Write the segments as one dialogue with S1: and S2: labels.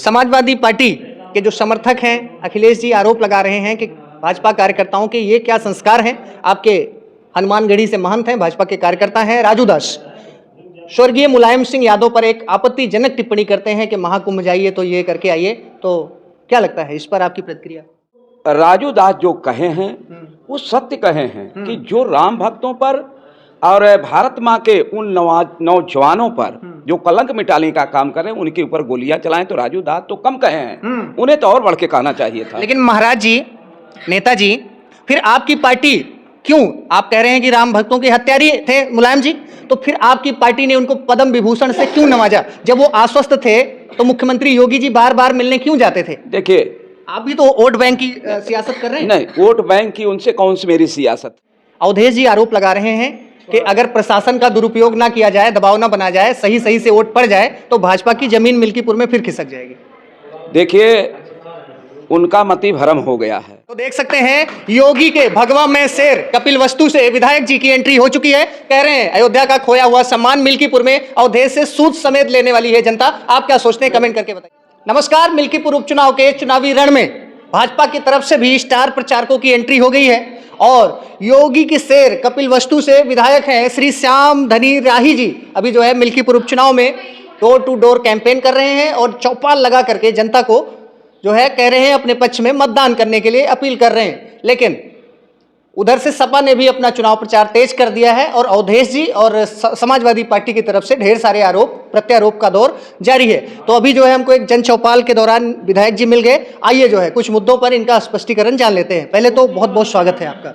S1: Samajwadi party के जो समर्थक हैं अखिलेश जी आरोप लगा रहे हैं कि भाजपा कार्यकर्ताओं के ये क्या संस्कार हैं। आपके हनुमानगढ़ी से महंत हैं, भाजपा के कार्यकर्ता हैं राजू दास, स्वर्गीय मुलायम सिंह यादव पर एक आपत्तिजनक टिप्पणी करते हैं कि महाकुंभ जाइए तो ये करके आइए। तो क्या लगता है इस पर आपकी प्रतिक्रिया?
S2: राजू दास जो कहे हैं वो सत्य कहे हैं कि जो राम भक्तों पर और भारत माँ के उन नौजवानों पर जो कलंक मिटाने का काम कर रहे हैं उनके ऊपर गोलियां चलाएं तो राजू दास तो कम कहे हैं, उन्हें तो और बढ़ के कहना चाहिए था।
S1: लेकिन महाराज जी, नेताजी, फिर आपकी पार्टी क्यों, आप कह रहे हैं कि राम भक्तों के हत्यारी थे मुलायम जी, तो फिर आपकी पार्टी ने उनको पद्म विभूषण से क्यों नवाजा? जब वो आश्वस्त थे तो मुख्यमंत्री योगी जी बार बार मिलने क्यों जाते थे?
S2: देखिए,
S1: आप भी तो वोट बैंक की सियासत कर रहे हैं।
S2: नहीं, वोट बैंक की उनसे कौन सी मेरी सियासत।
S1: अवधेश जी आरोप लगा रहे हैं कि अगर प्रशासन का दुरुपयोग ना किया जाए, दबाव ना बना जाए, सही सही से वोट पड़ जाए तो भाजपा की जमीन मिल्कीपुर में फिर खिसक जाएगी।
S2: देखिए, उनका मति भ्रम हो गया है।
S1: तो देख सकते हैं योगी के भगवा में शेर कपिल वस्तु से विधायक जी की एंट्री हो चुकी है। कह रहे हैं अयोध्या का खोया हुआ सम्मान मिल्कीपुर में अवधेश से सूद समेत लेने वाली है जनता। आप क्या सोचते हैं, कमेंट करके बताइए। नमस्कार, मिल्कीपुर उपचुनाव के चुनावी रण में भाजपा की तरफ से भी स्टार प्रचारकों की एंट्री हो गई है और योगी के शेर कपिल वस्तु से विधायक हैं श्री श्याम धनी राही जी अभी जो है मिल्कीपुर उपचुनाव में डोर टू डोर कैंपेन कर रहे हैं और चौपाल लगा करके जनता को जो है कह रहे हैं अपने पक्ष में मतदान करने के लिए अपील कर रहे हैं। लेकिन उधर से सपा ने भी अपना चुनाव प्रचार तेज कर दिया है और अवधेश जी और समाजवादी पार्टी की तरफ से ढेर सारे आरोप प्रत्यारोप का दौर जारी है। तो अभी जो है हमको एक जन चौपाल के दौरान विधायक जी मिल गए। आइए जो है कुछ मुद्दों पर इनका स्पष्टीकरण जान लेते हैं। पहले तो बहुत बहुत स्वागत है आपका।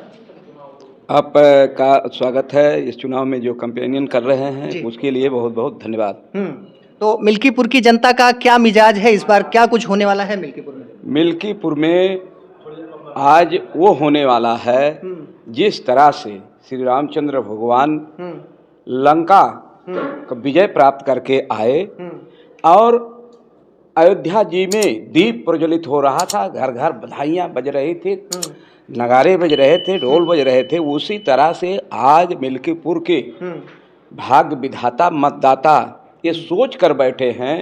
S2: आपका स्वागत है इस चुनाव में जो कैंपेनिंग कर रहे हैं उसके लिए बहुत बहुत धन्यवाद।
S1: तो मिल्कीपुर की जनता का क्या मिजाज है इस बार, क्या कुछ होने वाला है मिल्कीपुर में?
S2: मिल्कीपुर में आज वो होने वाला है जिस तरह से श्री रामचंद्र भगवान लंका का विजय प्राप्त करके आए और अयोध्या जी में दीप प्रज्वलित हो रहा था, घर घर बधाइयाँ बज रही थी, नगारे बज रहे थे, ढोल बज रहे थे। उसी तरह से आज मिल्कीपुर के भाग्य विधाता मतदाता ये सोच कर बैठे हैं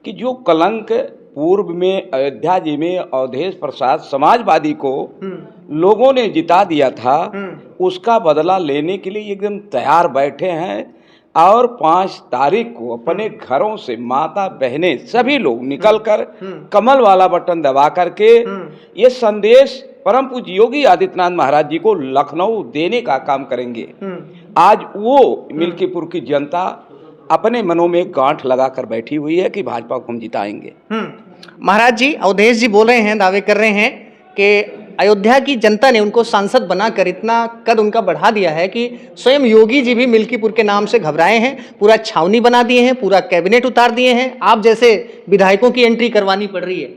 S2: कि जो कलंक पूर्व में अयोध्या जी में अवधेश प्रसाद समाजवादी को लोगों ने जिता दिया था उसका बदला लेने के लिए एकदम तैयार बैठे हैं और 5 तारीख को अपने घरों से माता बहनें सभी लोग निकलकर कमल वाला बटन दबा करके ये संदेश परम पूज्य योगी आदित्यनाथ महाराज जी को लखनऊ देने का काम करेंगे। आज वो मिल्कीपुर की जनता अपने मनों में गांठ लगाकर बैठी हुई है कि भाजपा को हम जिताएंगे।
S1: महाराज जी, अवधेश जी बोल रहे हैं, दावे कर रहे हैं कि अयोध्या की जनता ने उनको सांसद बनाकर इतना कद उनका बढ़ा दिया है कि स्वयं योगी जी भी मिल्कीपुर के नाम से घबराए हैं, पूरा छावनी बना दिए हैं, पूरा कैबिनेट उतार दिए हैं। आप जैसे विधायकों की एंट्री करवानी पड़ रही है,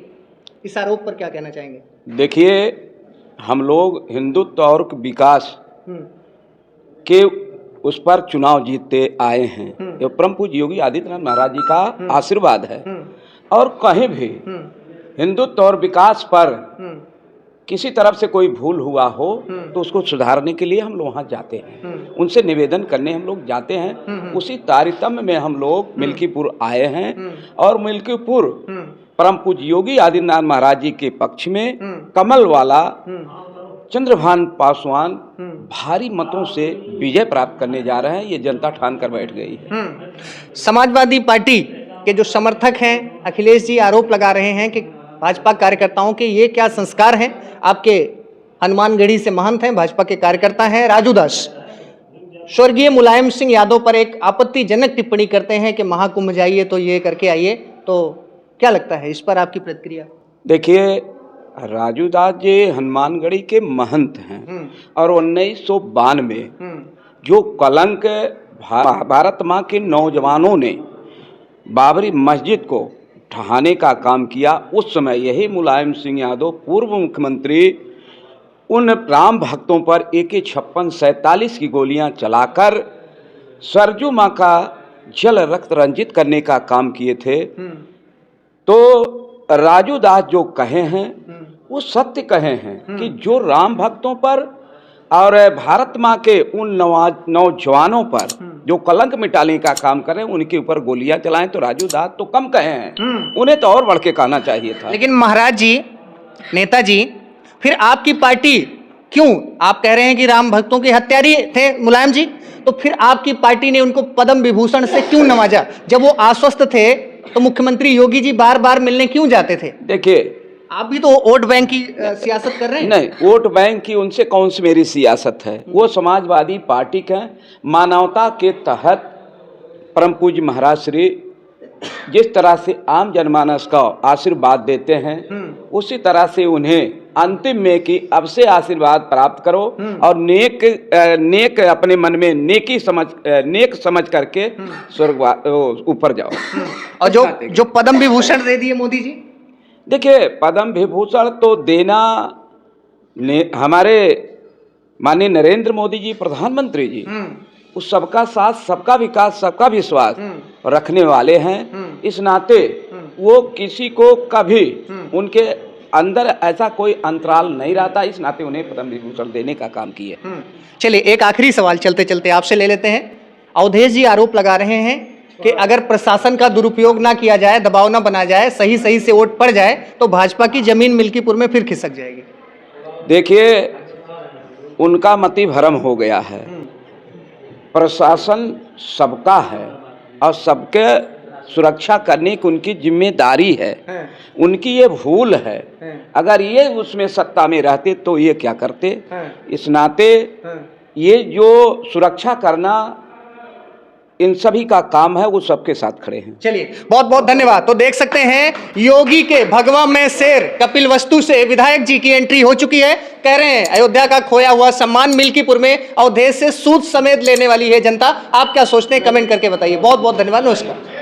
S1: इस आरोप पर क्या कहना चाहेंगे?
S2: देखिए, हम लोग हिंदुत्व और विकास के उस पर चुनाव जीतते आए हैं। ये परम पूज्य योगी आदित्यनाथ महाराज जी का आशीर्वाद है और कहीं भी हिंदुत्व और विकास पर किसी तरफ से कोई भूल हुआ हो तो उसको सुधारने के लिए हम लोग वहाँ जाते हैं, उनसे निवेदन करने हम लोग जाते हैं। उसी तारतम्य में हम लोग मिल्कीपुर आए हैं और मिल्कीपुर परम पूज्य योगी आदित्यनाथ महाराज जी के पक्ष में कमल वाला चंद्रभान पासवान भारी मतों से विजय प्राप्त करने जा रहे हैं। ये जनता ठान कर बैठ गई है।
S1: समाजवादी पार्टी के जो समर्थक हैं अखिलेश जी आरोप लगा रहे हैं कि भाजपा कार्यकर्ताओं के ये क्या संस्कार हैं। आपके हनुमानगढ़ी से महंत हैं, भाजपा के कार्यकर्ता हैं राजू दास, स्वर्गीय मुलायम सिंह यादव पर एक आपत्तिजनक टिप्पणी करते हैं कि महाकुंभ जाइए तो ये करके आइए। तो क्या लगता है इस पर आपकी प्रतिक्रिया?
S2: देखिए, राजू दास जी हनुमानगढ़ी के महंत हैं और 1992 जो कलंक भारत माँ के नौजवानों ने बाबरी मस्जिद को ढहाने का काम किया, उस समय यही मुलायम सिंह यादव पूर्व मुख्यमंत्री उन राम भक्तों पर AK-56-47 की गोलियां चलाकर सरजू माँ का जल रक्त रंजित करने का काम किए थे। तो राजू दास जो कहे हैं वो सत्य कहे हैं कि जो राम भक्तों पर और भारत माँ के उन नौजवानों पर जो कलंक मिटाने का काम करें उनके ऊपर गोलियां चलाएं तो राजू दास तो कम कहे हैं, उन्हें तो और बढ़ के कहना चाहिए था।
S1: लेकिन महाराज जी, नेताजी, फिर आपकी पार्टी क्यों, आप कह रहे हैं कि राम भक्तों के हत्यारी थे मुलायम जी, तो फिर आपकी पार्टी ने उनको पद्म विभूषण से क्यों नवाजा? जब वो आश्वस्त थे तो मुख्यमंत्री योगी जी बार बार मिलने क्यों जाते थे?
S2: देखिए,
S1: आप भी तो वोट बैंक की सियासत कर रहे हैं।
S2: नहीं, वोट बैंक की उनसे कौन सी मेरी सियासत है? वो समाजवादी पार्टी के मानवता के तहत परम पूज्य महाराज श्री जिस तरह से आम जनमानस का आशीर्वाद देते हैं, उसी तरह से उन्हें अंतिम में कि अब से आशीर्वाद प्राप्त करो और नेक अपने मन में नेक समझ करके स्वर्ग ऊपर जाओ।
S1: और जो पद्म विभूषण दे दिए मोदी जी,
S2: देखिए, पद्म विभूषण तो देना हमारे माननीय नरेंद्र मोदी जी प्रधानमंत्री जी उस सबका साथ, सबका विकास, सबका विश्वास रखने वाले हैं। इस नाते वो किसी को कभी उनके अंदर ऐसा कोई अंतराल नहीं रहता, इस नाते उन्हें पद्म विभूषण देने का काम किए।
S1: चलिए, एक आखिरी सवाल चलते चलते आपसे ले लेते हैं। अवधेश जी आरोप लगा रहे हैं कि अगर प्रशासन का दुरुपयोग ना किया जाए, दबाव ना बना जाए, सही से वोट पड़ जाए तो भाजपा की जमीन मिल्कीपुर में फिर खिसक जाएगी।
S2: देखिए, उनका मति भ्रम हो गया है। प्रशासन सबका है और सबके सुरक्षा करने की उनकी जिम्मेदारी है। उनकी ये भूल है। अगर ये उसमें सत्ता में रहते तो ये क्या करते? इस नाते ये जो सुरक्षा करना इन सभी का काम है, वो सबके साथ खड़े हैं।
S1: चलिए, बहुत बहुत धन्यवाद। तो देख सकते हैं योगी के भगवा में शेर कपिल वस्तु से विधायक जी की एंट्री हो चुकी है। कह रहे हैं अयोध्या का खोया हुआ सम्मान मिल्कीपुर में अवधेश से सूद समेत लेने वाली है जनता। आप क्या सोचते हैं, कमेंट करके बताइए। बहुत बहुत धन्यवाद, नमस्कार।